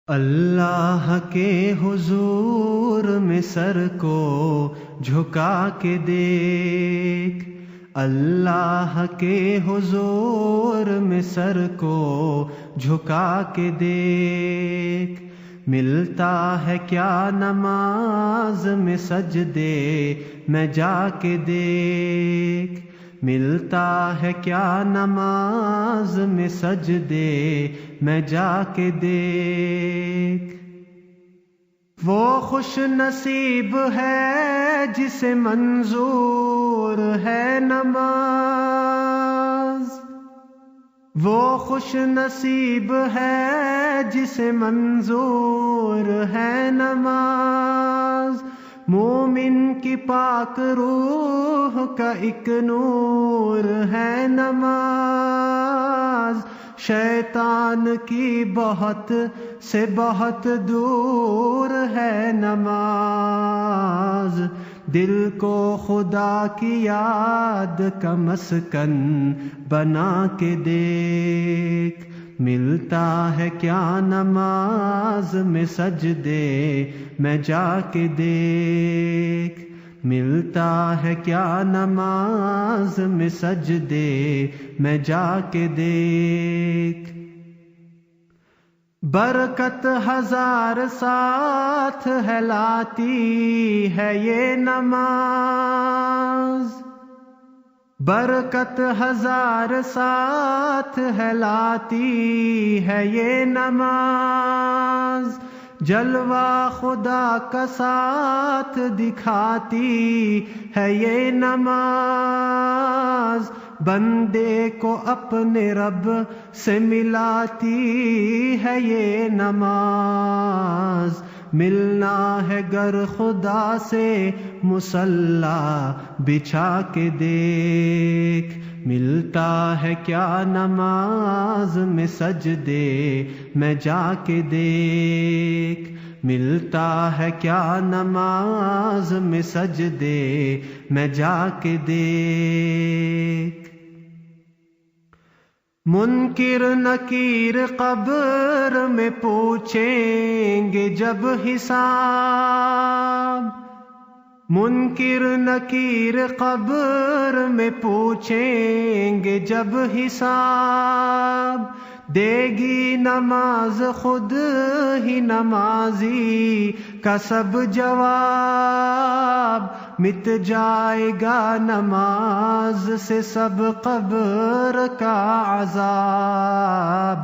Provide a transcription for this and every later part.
اللہ کے حضور میں سر کو جھکا کے دیکھ، اللہ کے حضور میں سر کو جھکا کے دیکھ، ملتا ہے کیا نماز میں سجدے میں جا کے دیکھ، ملتا ہے کیا نماز میں سجدے میں جا کے دیکھ۔ وہ خوش نصیب ہے جسے منظور ہے نماز، وہ خوش نصیب ہے جسے منظور ہے نماز، مومن کی پاک روح کا ایک نور ہے نماز، شیطان کی بہت سے بہت دور ہے نماز، دل کو خدا کی یاد کا مسکن بنا کے دیکھ، ملتا ہے کیا نماز میں سجدے میں جا کے دیکھ، ملتا ہے کیا نماز میں سجدے میں جا کے دیکھ۔ برکت ہزار ساتھ ہے لاتی ہے یہ نماز، برکت ہزار ساتھ ہے لاتی ہے یہ نماز، جلوہ خدا کا ساتھ دکھاتی ہے یہ نماز، بندے کو اپنے رب سے ملاتی ہے یہ نماز، ملنا ہے گر خدا سے مصلی بچھا کے دیکھ، ملتا ہے کیا نماز میں سجدے میں جا کے دیکھ، ملتا ہے کیا نماز میں سجدے میں جا کے دیکھ۔ منکر نکیر قبر میں پوچھیں گے جب حساب، منکر نکیر قبر میں پوچھیں گے جب حساب، دے گی نماز خود ہی نمازی کا سب جواب، مٹ جائے گا نماز سے سب قبر کا عذاب،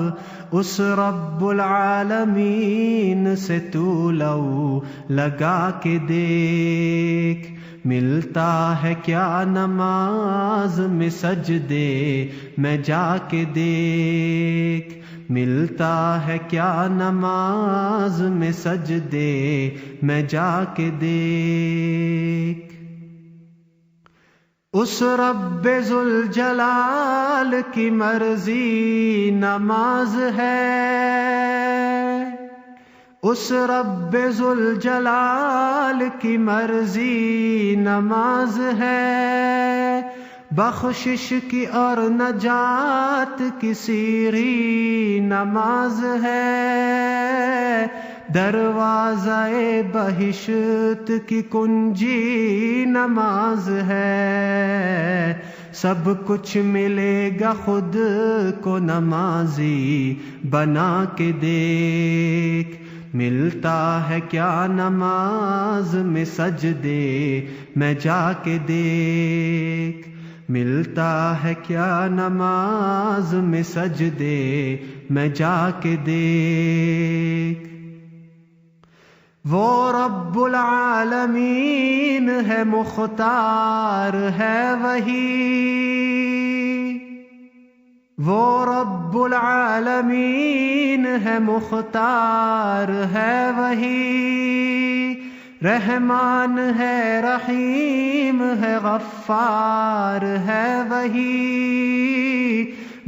اس رب العالمین سے تو لو لگا کے دیکھ، ملتا ہے کیا نماز میں سجدے میں جا کے دیکھ، ملتا ہے کیا نماز میں سجدے میں جا کے دیکھ۔ اس رب ذوالجلال کی مرضی نماز ہے، اس رب ذوالجلال کی مرضی نماز ہے، بخشش کی اور نجات کی سیری نماز ہے، دروازہ بہشت کی کنجی نماز ہے، سب کچھ ملے گا خود کو نمازی بنا کے دیکھ، ملتا ہے کیا نماز میں سجدے میں جا کے دیکھ، ملتا ہے کیا نماز میں سجدے میں جا کے دیکھ۔ وہ رب العالمین ہے مختار ہے وہی، وہ رب العالمین ہے مختار ہے وہی، رحمان ہے رحیم ہے غفار ہے وہی،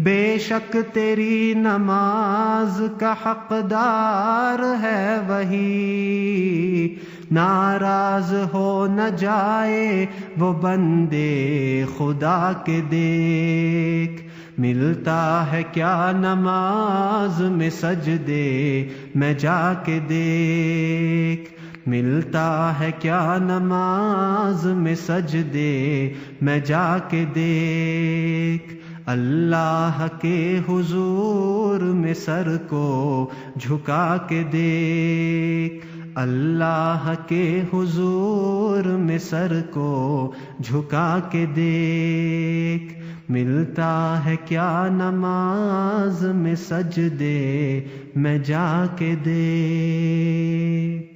بے شک تیری نماز کا حقدار ہے وہی، ناراض ہو نہ جائے وہ بندے خدا کے دیکھ، ملتا ہے کیا نماز میں سجدے میں جا کے دیکھ، ملتا ہے کیا نماز میں سجدے میں جا کے دیکھ، اللہ کے حضور میں سر کو جھکا کے دیکھ، اللہ کے حضور میں سر کو جھکا کے دیکھ، ملتا ہے کیا نماز میں سجدے میں جا کے دیکھ۔